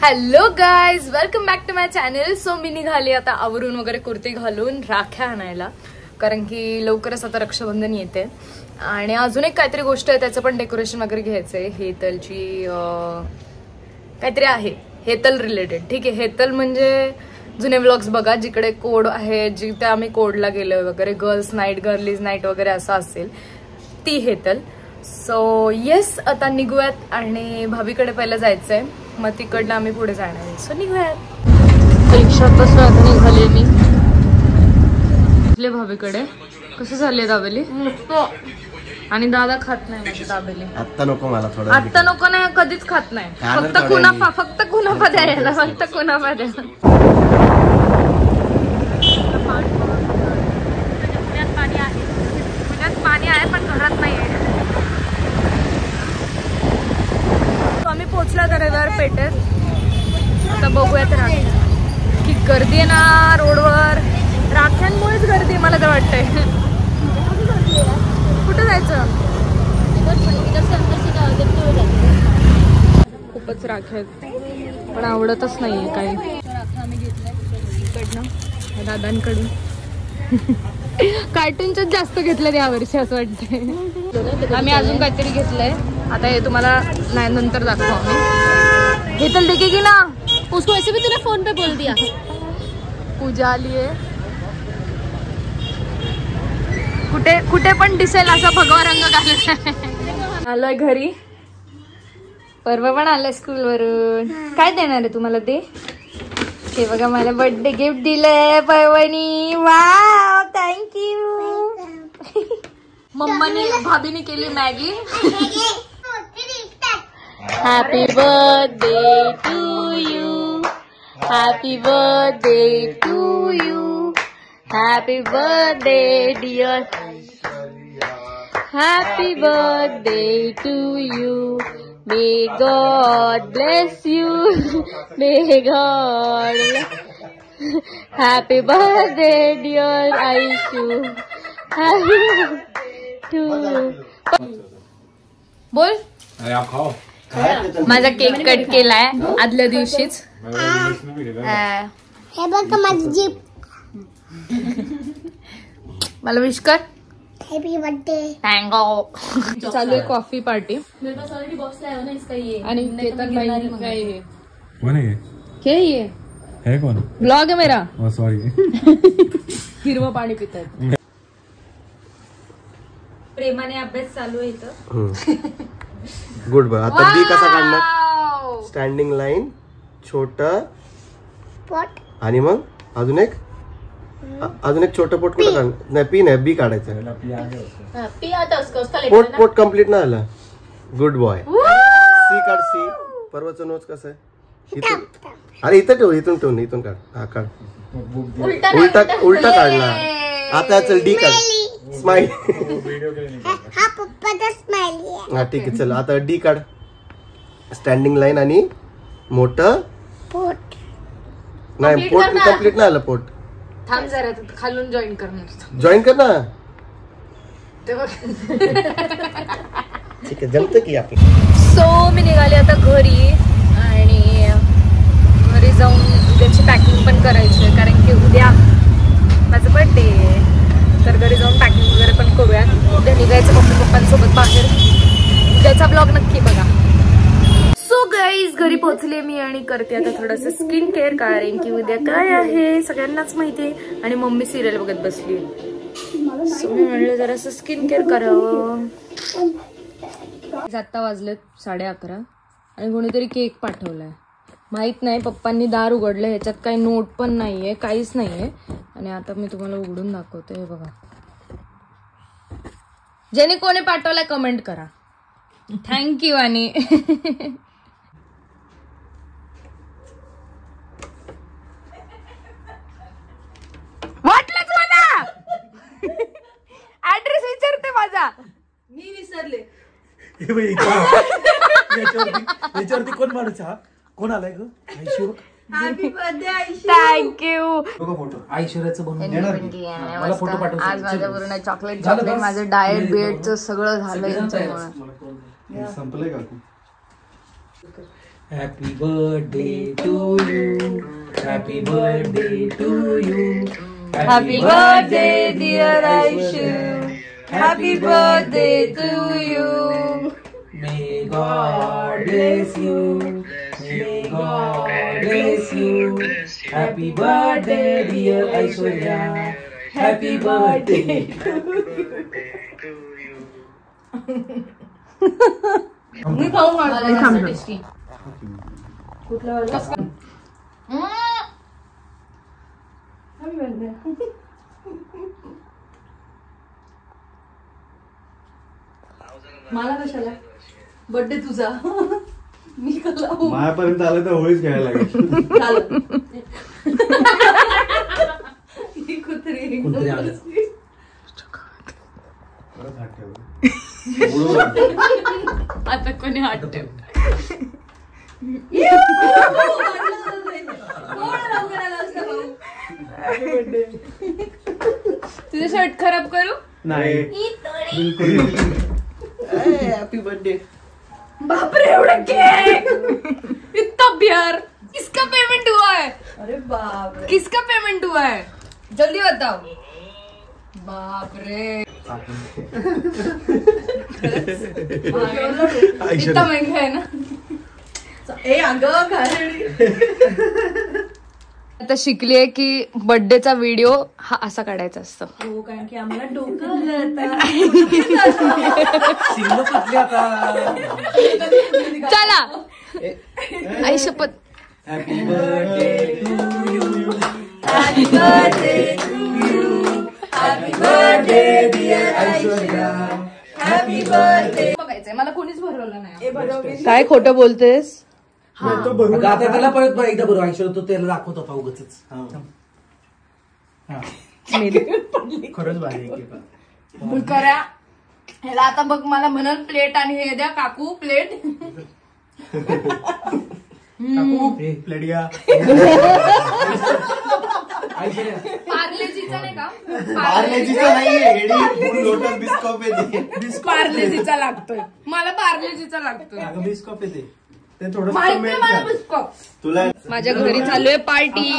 Hello guys, welcome back to my channel. So मी निघाली आता आवरून वगैरे कुर्ती घालून राख्या आणायला, कारण की लवकरच आता रक्षाबंधन येते आणि अजून एक काहीतरी गोष्ट आहे, त्याचं पण डेकोरेशन वगैरे घ्यायचंय. हेतलची काहीतरी आहे, हेतल रिलेटेड. ठीक आहे, हेतल म्हणजे जुने व्लॉग्स बघा, जिकडे कोड आहे, जिथे आम्ही कोडला गेलोय वगैरे, गर्ल्स नाईट, गर्लीज नाईट वगैरे असं असेल, ती हेतल. सो येस, आता निघूयात आणि भाभीकडे पहिलं जायचंय, मग तिकडनं आम्ही पुढे जाणार आहे. सो निघूयात. रिक्षातच निघाले मी भाभीकडे. कसं झाले दाबेली? आणि दादा खात नाही माझी दाबेली. आत्ता नको मला थोडं. आत्ता नको नाही, कधीच खात नाही. फक्त कुनाफा, फक्त कुनाफा द्यायला, फक्त कुनाफा द्या. पाणी आहे, पुण्यात पाणी आहे पण घरात नाही आहे. आम्ही पोहोचला दरेदार पेठेत. आता बघूयात राख्या. की गर्दी आहे ना रोडवर, राख्यांमुळेच गर्दी आहे मला तर वाटतंय. कुठं जायचं? खूपच राख्या आहेत पण आवडतच नाहीये काही. राख्या आम्ही घेतल्या इकडनं, दादांकडून. कार्टूनच्याच जास्त घेतलं यावर्षी असं वाटतंय. आम्ही अजून काहीतरी घेतलंय, आता हे तुम्हाला नाही नंतर दाखवू आम्ही. हे तर देखेगी ना उसको, ऐसे भी तूने फोन पे बोल दिया. पूजा आली आहे. कुठे कुठे पण दिसेल असं भगवा रंग घालत आलोय घरी. परवा पण आलाय स्कूल वरून. काय देणार आहे तुम्हाला ते? हे बघा, मला बर्थडे गिफ्ट दिलंय परवानी. Wow, thank you. मम्माने, भाभीने केली Maggi. Happy birthday to you, happy birthday to you, happy birthday dear, happy birthday to you. May God bless you. May God. Happy birthday, dear Aishu. Happy to you. बोल. माझा cake cut केलाय आदल्या दिवशीच. हे बघ माझी jeep. मला wish कर. Happy birthday. थँक. चालू आहे कॉफी पार्टी. आणि केतन भाई काय है? कौन है? क्या ये है कौन? ब्लॉग है मेरा. Oh sorry. हिरवं पाणी पितात. प्रेमाने अभ्यास चालू आहे इथं. Good boy. आता डी कसा काढणार? स्टँडिंग लाईन, छोटा पोट आणि मग अजून एक छोटं पोट कुठं काढ? नाही, पी नाही, बी काढायचं. पोट कम्प्लीट नाही झालं. Good boy. सी काढ. सी. परवाचं नोच कसं आहे? इथून. अरे इथं ठेव, इथून ठेवून, इथून काढ. हा काढ. उलटा काढला. आता चल डी काढ. स्माइल. हा ठीक आहे, चल आता डी काढ. स्टँडिंग लाईन आणि मोठं पोट. नाही, पोट कम्प्लीट नाही आलं. पोट थांब जरा, खालून जॉईन करणार. जॉईन कर ना. ठीक आहे, जमतं की आपलं. सो मी निघाले आता घरी आणि घरी जाऊन उद्याची पॅकिंग पण करायची आहे, कारण की उद्या माझं बर्थडे आहे. तर घरी जाऊन पॅकिंग वगैरे पण करूया. उद्या निघायचं मम्मी पप्पांसोबत बाहेर. उद्याचा ब्लॉग नक्की बघा. सो गाईज, घरी पोहोचले मी आणि करते आता थोडंसं स्किन केअर, कारण की उद्या काय आहे सगळ्यांनाच माहिती आहे. आणि मम्मी सिरियल बघत बसली. सो मी म्हणलं जरासं स्किन केअर करावं. आता वाजलेत 11:30 आणि कोणीतरी केक पाठवलाय. माहित नाही, पप्पांनी दार उघडलं, ह्याच्यात काही नोट पण नाहीये, काहीच नाहीये. आणि आता मी तुम्हाला उघडून दाखवते. हे बघा, ज्याने कोणी पाठवलाय कमेंट करा. थँक्यू. आणि वाटलंच मला. ऍड्रेस विचारते माझा. मी विसरले. याच्यावरती कोण माणूस हा? कोण आलाय ग? Ayshu. Happy birthday Ayshu. Thank you. Photo ऐश्वर्याचं बनवून देणार की? मला फोटो पाठव. आज माझ्यावरून चॉकलेट माझं डाएट बिएटचं सगळं झालं यांच्यामुळे. संपलंय का? Happy birthday to you, happy birthday to you, happy birthday dear Ayushya, happy birthday to you. May God bless you, may God bless you, happy birthday dear Aishwarya, happy birthday मी खाऊ टेस्टी कुठला मला कशाला बर्थडे तुझा मी कला मायापर्यंत आलं तर होळीच खेळायला लागेल. कुत्री कुठे आलं आता कोणी हात ठेव. तुझं शर्ट खराब करू नाही. Happy birthday. बापरे एवढा केक इतना बियर. किसका पेमेंट हुआ है? अरे बाप रे, किसका पेमेंट हुआ है? जल्दी बताओ. बाप रे इतना महंगा है ना. ए अगं घालडी. आता शिकलीये की बर्थडेचा व्हिडिओ हा असा काढायचा असतो. हो, कारण की आम्हाला डोकं हलतं. शिंग फुटली आता. चला आई शपथ. Happy birthday to you, happy birthday to you, happy birthday dear Aishwarya, happy birthday. बघायचंय मला कोणीच भरवलं नाही. ए बरोबर काय खोटं बोलतेस? आता त्याला परत एकदा बरोबर ऐश्वर्या तो त्याला दाखवत होता उगाच. खरंच भारी आहे. करा ह्याला आता बघ मला म्हणल प्लेट आणि हे द्या काकू प्लेट. प्लेट घ्या. पार्लेजीचा नाही का? पार्लेजीचा नाहीये, लोटस बिस्कॉफ पार्लेजीचा लागतोय मला. पार्लेजीचा लागतोय. बिस्कॉफ येते ते थोडं माहितीये मला बिस्कॉप. तुला माझ्या घरी चालू आहे पार्टी.